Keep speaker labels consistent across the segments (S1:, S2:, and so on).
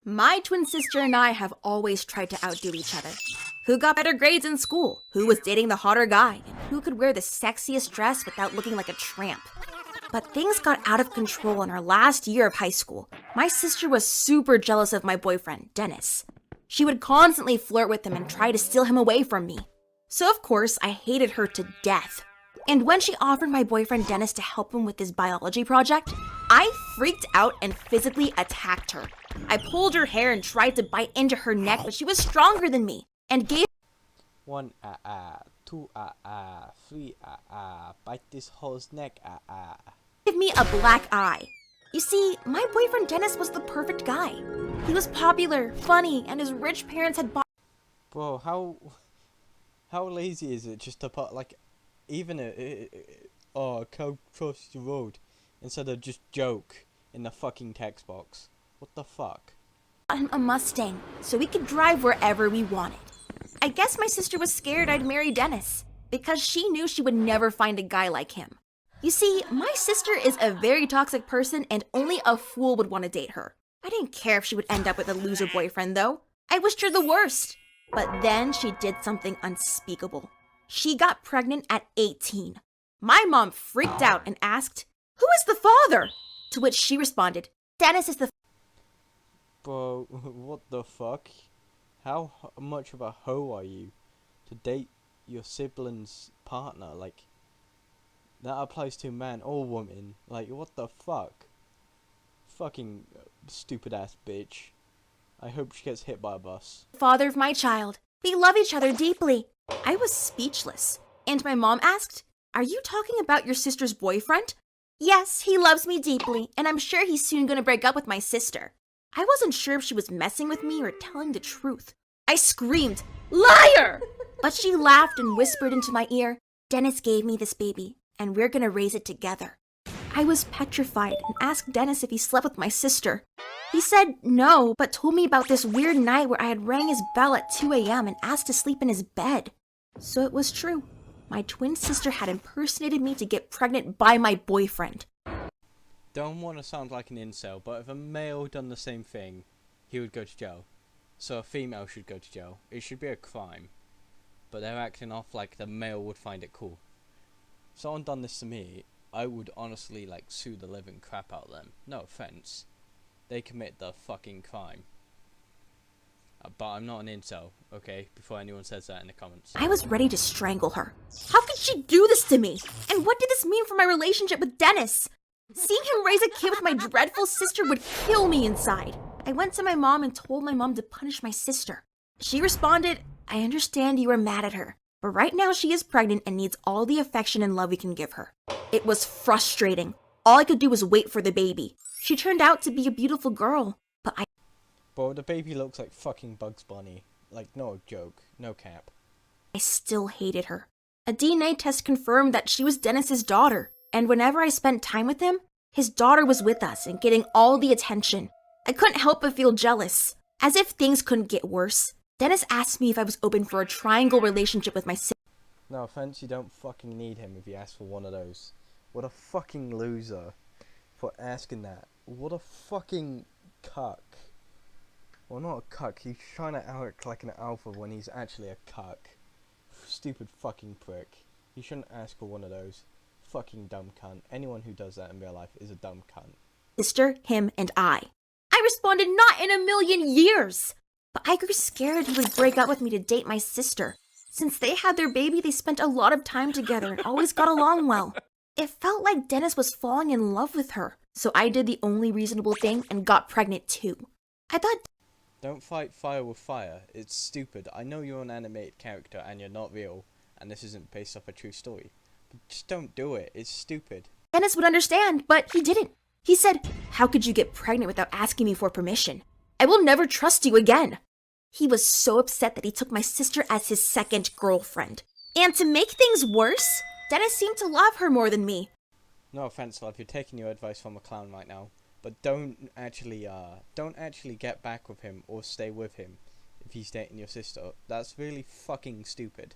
S1: My twin sister and I have always tried to outdo each other. Who got better grades in school? Who was dating the hotter guy? And who could wear the sexiest dress without looking like a tramp? But things got out of control in our last year of high school. My sister was super jealous of my boyfriend, Dennis. She would constantly flirt with him and try to steal him away from me. So of course, I hated her to death. And when she offered my boyfriend Dennis to help him with his biology project, I freaked out and physically attacked her. I pulled her hair and tried to bite into her neck, but she was stronger than me and gave
S2: 1 2 3 bite this hole's neck
S1: me a black eye. You see, my boyfriend Dennis was the perfect guy. He was popular, funny, and his rich parents had bought.
S2: Bro, how lazy is it just to put like even a cow cross the road instead of just joke in the fucking text box? What the fuck?
S1: Him a Mustang so we could drive wherever we wanted. I guess my sister was scared I'd marry Dennis because she knew she would never find a guy like him. You see, my sister is a very toxic person and only a fool would want to date her. I didn't care if she would end up with a loser boyfriend though. I wished her the worst. But then she did something unspeakable. She got pregnant at 18. My mom freaked out and asked, "Who is the father?" To which she responded, "Dennis is the."
S2: Bro, what the fuck? How much of a hoe are you to date your sibling's partner? Like, that applies to man or woman. Like, what the fuck? Fucking stupid ass bitch. I hope she gets hit by a bus.
S1: Father of my child. We love each other deeply. I was speechless. And my mom asked, "Are you talking about your sister's boyfriend?" "Yes, he loves me deeply, and I'm sure he's soon gonna break up with my sister." I wasn't sure if she was messing with me or telling the truth. I screamed, "Liar!" But she laughed and whispered into my ear, "Dennis gave me this baby, and we're gonna raise it together." I was petrified and asked Dennis if he slept with my sister. He said no, but told me about this weird night where I had rang his bell at 2 a.m. and asked to sleep in his bed. So it was true. My twin sister had impersonated me to get pregnant by my boyfriend.
S2: Don't want to sound like an incel, but if a male done the same thing, he would go to jail. So a female should go to jail. It should be a crime. But they're acting off like the male would find it cool. If someone done this to me, I would honestly like sue the living crap out of them. No offense. They commit the fucking crime. But I'm not an incel, okay? Before anyone says that in the comments.
S1: I was ready to strangle her. How could she do this to me? And what did this mean for my relationship with Dennis? Seeing him raise a kid with my dreadful sister would kill me inside. I went to my mom and told my mom to punish my sister. She responded, "I understand you are mad at her, but right now she is pregnant and needs all the affection and love we can give her." It was frustrating. All I could do was wait for the baby. She turned out to be a beautiful girl, but
S2: Bro, the baby looks like fucking Bugs Bunny. Like, no joke. No cap.
S1: I still hated her. A DNA test confirmed that she was Dennis's daughter, and whenever I spent time with him, his daughter was with us and getting all the attention. I couldn't help but feel jealous. As if things couldn't get worse, Dennis asked me if I was open for a triangle relationship with my sister.
S2: No offense, you don't fucking need him if you ask for one of those. What a fucking loser for asking that. What a fucking cuck. Well, not a cuck, he's trying to act like an alpha when he's actually a cuck. Stupid fucking prick. You shouldn't ask for one of those. Fucking dumb cunt. Anyone who does that in real life is a dumb cunt.
S1: Sister, him, and I. I responded, "Not in a million years!" But I grew scared he would break up with me to date my sister. Since they had their baby, they spent a lot of time together and always got along well. It felt like Dennis was falling in love with her, so I did the only reasonable thing and got pregnant too. I thought,
S2: Don't fight fire with fire. It's stupid. I know you're an animated character and you're not real, and this isn't based off a true story. But just don't do it. It's stupid.
S1: Dennis would understand, but he didn't. He said, "How could you get pregnant without asking me for permission? I will never trust you again." He was so upset that he took my sister as his second girlfriend. And to make things worse, Dennis seemed to love her more than me.
S2: No offense, love. You're taking your advice from a clown right now. But don't actually get back with him or stay with him if he's dating your sister. That's really fucking stupid.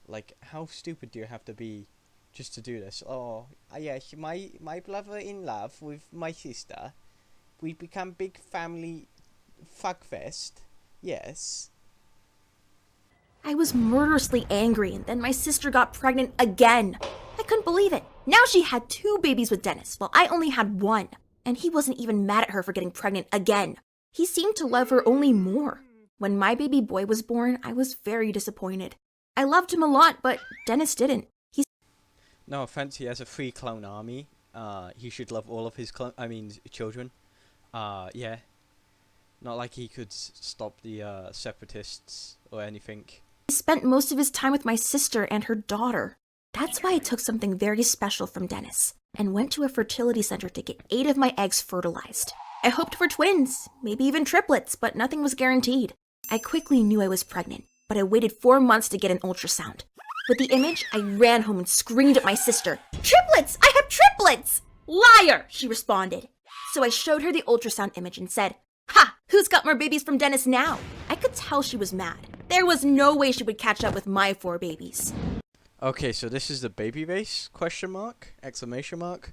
S2: Like, how stupid do you have to be just to do this? Oh, yes, my brother in love with my sister. We become big family Fagfest. Yes.
S1: I was murderously angry, and then my sister got pregnant again. I couldn't believe it. Now she had 2 babies with Dennis, while I only had 1. And he wasn't even mad at her for getting pregnant again. He seemed to love her only more. When my baby boy was born, I was very disappointed. I loved him a lot, but Dennis didn't.
S2: No offense, he has a free clone army. He should love all of his children. Yeah. Not like he could stop the separatists or anything.
S1: He spent most of his time with my sister and her daughter. That's why I took something very special from Dennis and went to a fertility center to get 8 of my eggs fertilized. I hoped for twins, maybe even triplets, but nothing was guaranteed. I quickly knew I was pregnant, but I waited 4 months to get an ultrasound. With the image, I ran home and screamed at my sister, "Triplets! I have triplets!" "Liar!" she responded. So I showed her the ultrasound image and said, "Ha! Who's got more babies from Dennis now?" I could tell she was mad. There was no way she would catch up with my 4 babies.
S2: Okay, so this is the baby race? Question mark? Exclamation mark?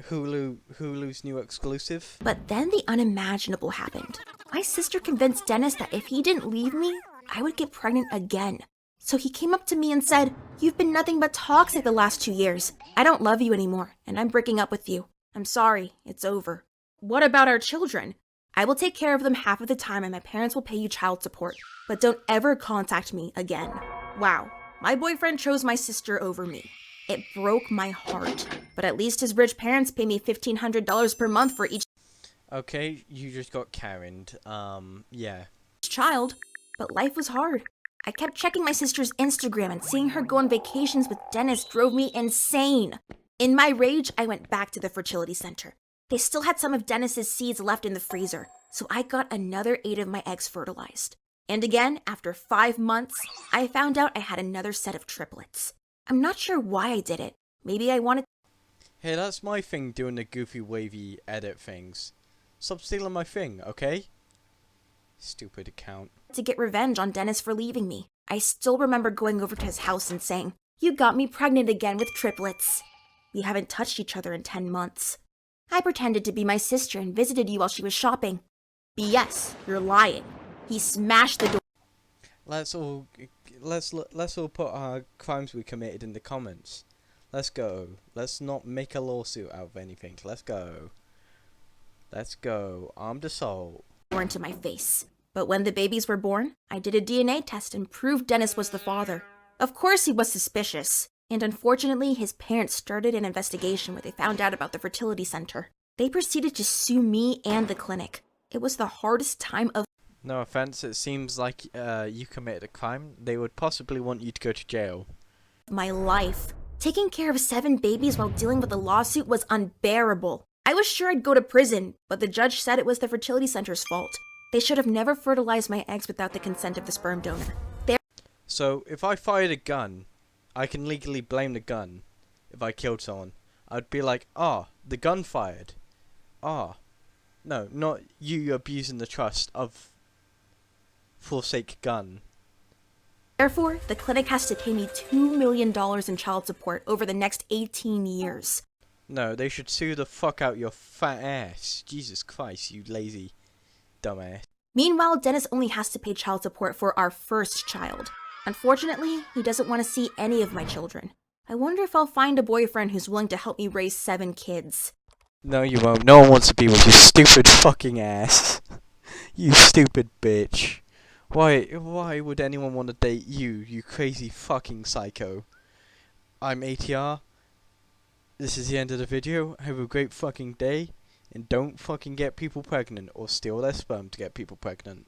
S2: Hulu's new exclusive.
S1: But then the unimaginable happened. My sister convinced Dennis that if he didn't leave me, I would get pregnant again. So he came up to me and said, "You've been nothing but toxic the last 2 years. I don't love you anymore, and I'm breaking up with you. I'm sorry, it's over." "What about our children?" "I will take care of them half of the time and my parents will pay you child support. But don't ever contact me again." Wow, my boyfriend chose my sister over me. It broke my heart. But at least his rich parents pay me $1,500 per month for each
S2: Okay, you just got Karen'd. Yeah.
S1: child. But life was hard. I kept checking my sister's Instagram and seeing her go on vacations with Dennis drove me insane. In my rage, I went back to the fertility center. They still had some of Dennis's seeds left in the freezer, so I got another 8 of my eggs fertilized. And again, after 5 months, I found out I had another set of triplets. I'm not sure why I did it. Maybe I wanted
S2: Hey, that's my thing doing the goofy wavy edit things. Stop stealing my thing, okay? Stupid account.
S1: to get revenge on Dennis for leaving me. I still remember going over to his house and saying, "You got me pregnant again with triplets." We haven't touched each other in 10 months. I pretended to be my sister and visited you while she was shopping. BS, you're lying. He smashed the door.
S2: Let's all put our crimes we committed in the comments. Let's go. Let's not make a lawsuit out of anything. Let's go. Let's go. Armed assault.
S1: Into my face. But when the babies were born, I did a DNA test and proved Dennis was the father. Of course he was suspicious. And unfortunately, his parents started an investigation where they found out about the fertility center. They proceeded to sue me and the clinic. It was the hardest time of
S2: No offense, it seems like you committed a crime. They would possibly want you to go to jail.
S1: my life. Taking care of 7 babies while dealing with a lawsuit was unbearable. I was sure I'd go to prison, but the judge said it was the fertility center's fault. They should have never fertilized my eggs without the consent of the sperm donor.
S2: So, if I fired a gun, I can legally blame the gun if I killed someone. I'd be like, the gun fired. No, not you abusing the trust of forsake gun.
S1: Therefore, the clinic has to pay me $2 million in child support over the next 18 years.
S2: No, they should sue the fuck out your fat ass. Jesus Christ, you lazy dumbass.
S1: Meanwhile, Dennis only has to pay child support for our first child. Unfortunately, he doesn't want to see any of my children. I wonder if I'll find a boyfriend who's willing to help me raise 7 kids.
S2: No, you won't. No one wants to be with your stupid fucking ass. You stupid bitch. Why would anyone want to date you, you crazy fucking psycho? I'm ATR. This is the end of the video. Have a great fucking day. And don't fucking get people pregnant or steal their sperm to get people pregnant.